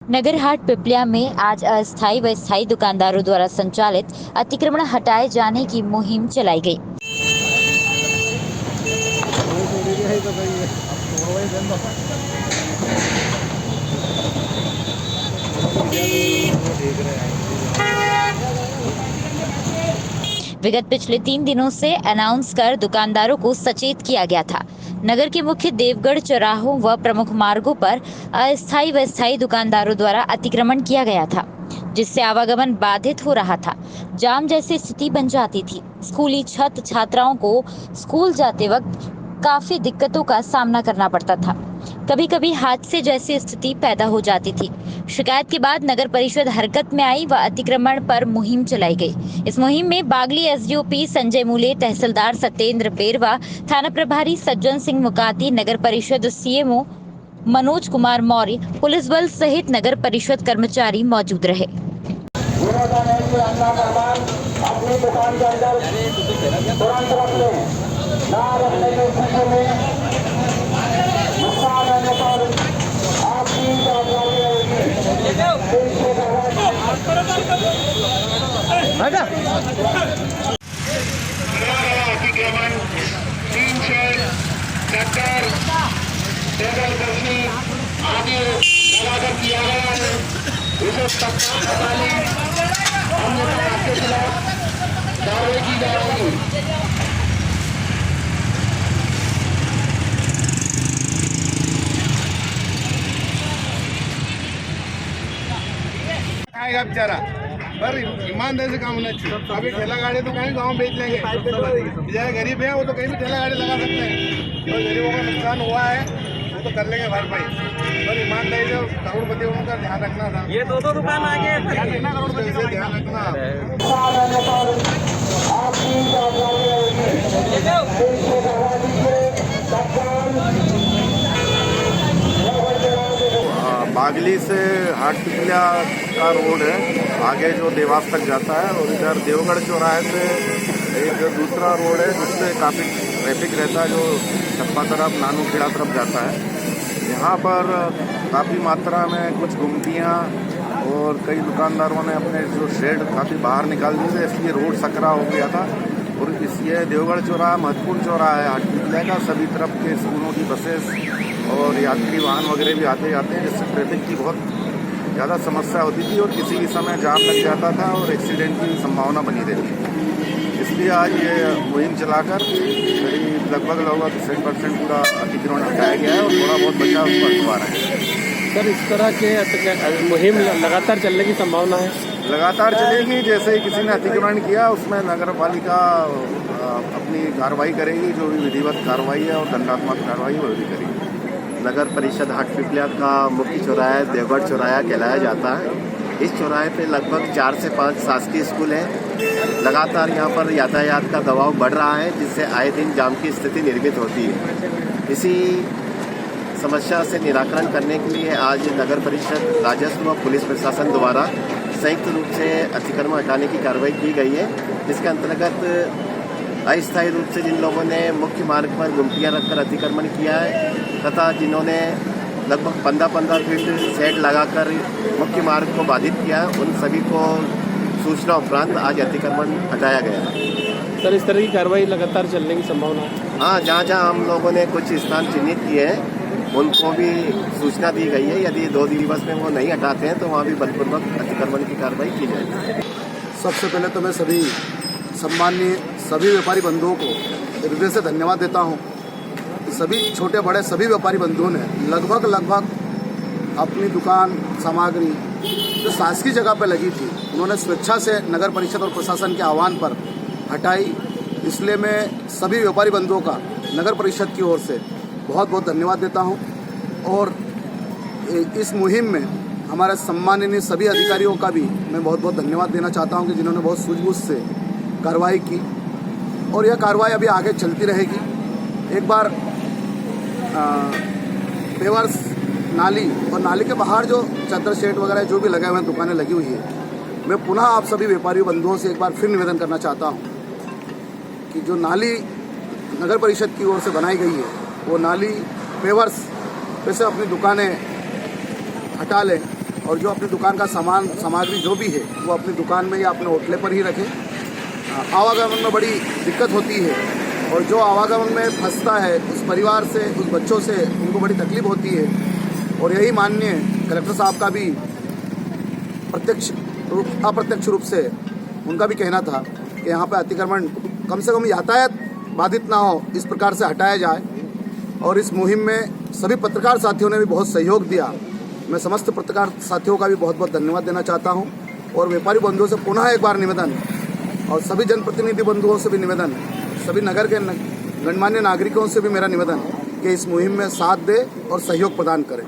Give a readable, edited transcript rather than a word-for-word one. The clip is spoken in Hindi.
नगर हाट पिपलिया में आज अस्थायी व स्थायी दुकानदारों द्वारा संचालित अतिक्रमण हटाए जाने की मुहिम चलाई गई। विगत पिछले 3 दिनों से अनाउंस कर दुकानदारों को सचेत किया गया था। नगर के मुख्य देवगढ़ चौराहों व प्रमुख मार्गों पर अस्थायी व स्थायी दुकानदारों द्वारा अतिक्रमण किया गया था, जिससे आवागमन बाधित हो रहा था। जाम जैसी स्थिति बन जाती थी। स्कूली छात्र छात्राओं को स्कूल जाते वक्त काफी दिक्कतों का सामना करना पड़ता था। कभी कभी हादसे जैसी स्थिति पैदा हो जाती थी। शिकायत के बाद नगर परिषद हरकत में आई व अतिक्रमण पर मुहिम चलाई गई। इस मुहिम में बागली एसडीओपी संजय मूले, तहसीलदार सत्येंद्र पेरवा, थाना प्रभारी सज्जन सिंह मुकाती, नगर परिषद सीएमओ मनोज कुमार मौर्य, पुलिस बल सहित नगर परिषद कर्मचारी मौजूद रहे। अपनी दुकान के अंदर तुरंत रख लें, ना रखने की स्थिति में नुकसान होने पर आपकी जवाबदारी अतिक्रमण 3 शेड चक्कर टेबल कुर्सी आदि लगाकर किया गया है। इसे तत्काल हटा लें, अन्यथा आपके खिलाफ कार्रवाई की जाएगी। आएगा बेचारा, पर ईमानदारी से काम होना चाहिए। अभी ठेला गाड़ी तो कहीं गाँव बेच लेंगे, बेचारे गरीब है वो तो कहीं भी ठेला गाड़ी लगा सकते हैं। तो गरीबों का नुकसान हुआ है वो तो कर लेंगे भरपाई, पर ईमानदारी से करोड़पतियों का ध्यान रखना था। ये दो दुकान आगे करोड़पति से ध्यान रखना। बागली से हाट पिपलिया का रोड है, आगे जो देवास तक जाता है, और इधर देवगढ़ चौराहे से एक दूसरा रोड है जिससे काफ़ी ट्रैफिक रहता है, जो चप्पा तरफ नानूखेड़ा तरफ जाता है। यहाँ पर काफ़ी मात्रा में कुछ गुमटियाँ और कई दुकानदारों ने अपने जो शेड काफ़ी बाहर निकाल दिए थे, इसलिए रोड सकरा हो गया था। और ये देवगढ़ चौराहा महत्वपूर्ण चौराहा है हाट पिपलिया का। सभी तरफ के स्कूलों की बसेस और यात्री वाहन वगैरह भी आते जाते हैं, जिससे ट्रैफिक की बहुत ज़्यादा समस्या होती थी और किसी भी समय जाम लग जाता था और एक्सीडेंट की संभावना बनी रहती थी। इसलिए आज ये मुहिम चलाकर करीब लगभग 60% पूरा अतिक्रमण हटाया गया है और थोड़ा बहुत बचा उसको हटवा रहे हैं। सर, इस तरह के मुहिम लगातार चलने की संभावना है? लगातार चलेगी। जैसे ही किसी ने अतिक्रमण किया उसमें नगर पालिका अपनी कार्रवाई करेगी, जो भी विधिवत कार्रवाई है और दंडात्मक कार्रवाई वो भी करेगी। नगर परिषद हाट पिपलिया का मुख्य चौराहा देवगढ़ चौराहा कहलाया जाता है। इस चौराहे पे लगभग 4 से 5 शासकीय स्कूल हैं। लगातार यहाँ पर यातायात का दबाव बढ़ रहा है, जिससे आए दिन जाम की स्थिति निर्मित होती है। इसी समस्या से निराकरण करने के लिए आज नगर परिषद, राजस्व व पुलिस प्रशासन द्वारा संयुक्त रूप से अतिक्रमण हटाने की कार्रवाई की गई है। इसके अंतर्गत अस्थायी रूप से जिन लोगों ने मुख्य मार्ग पर गुमटियाँ रखकर अतिक्रमण किया है तथा जिन्होंने लगभग 15-15 फीट शेड लगाकर मुख्य मार्ग को बाधित किया है, उन सभी को सूचना उपरांत आज अतिक्रमण हटाया गया है। सर, इस तरह की कार्रवाई लगातार चलने की संभावना है? हाँ, जहाँ हम लोगों ने कुछ स्थान चिन्हित किए हैं उनको भी सूचना दी गई है। यदि 2 दिवस में वो नहीं हटाते हैं तो वहाँ भी बलपूर्वक अतिक्रमण की कार्रवाई की जाएगी। सबसे पहले तो मैं सम्माननीय सभी व्यापारी बंधुओं को हृदय से धन्यवाद देता हूँ। सभी छोटे बड़े सभी व्यापारी बंधुओं ने लगभग अपनी दुकान सामग्री जो शासकीय जगह पर लगी थी, उन्होंने स्वेच्छा से नगर परिषद और प्रशासन के आह्वान पर हटाई। इसलिए मैं सभी व्यापारी बंधुओं का नगर परिषद की ओर से बहुत बहुत धन्यवाद देता हूं। और इस मुहिम में हमारे सम्माननीय सभी अधिकारियों का भी मैं बहुत बहुत धन्यवाद देना चाहता हूं कि जिन्होंने बहुत सूझबूझ से कार्रवाई की, और यह कार्रवाई अभी आगे चलती रहेगी। एक बार पेवर्स नाली और नाली के बाहर जो चद्दर शेड वगैरह जो भी लगे हुए हैं, दुकानें लगी हुई है, मैं पुनः आप सभी व्यापारी बंधुओं से एक बार फिर निवेदन करना चाहता हूं कि जो नाली नगर परिषद की ओर से बनाई गई है, वो नाली पेवर्स पे से अपनी दुकानें हटा लें और जो अपनी दुकान का सामग्री जो भी है वो अपनी दुकान में या अपने होटले पर ही रखें। आवागमन में बड़ी दिक्कत होती है और जो आवागमन में फंसता है उस परिवार से, उस बच्चों से उनको बड़ी तकलीफ होती है। और यही माननीय कलेक्टर साहब का भी अप्रत्यक्ष रूप से उनका भी कहना था कि यहाँ पे अतिक्रमण कम से कम यातायात बाधित ना हो, इस प्रकार से हटाया जाए। और इस मुहिम में सभी पत्रकार साथियों ने भी बहुत सहयोग दिया। मैं समस्त पत्रकार साथियों का भी बहुत बहुत धन्यवाद देना चाहता हूँ। और व्यापारी बंधुओं से पुनः एक बार निवेदन, और सभी जनप्रतिनिधि बंधुओं से भी निवेदन, सभी नगर के गणमान्य नागरिकों से भी मेरा निवेदन कि इस मुहिम में साथ दे और सहयोग प्रदान करें।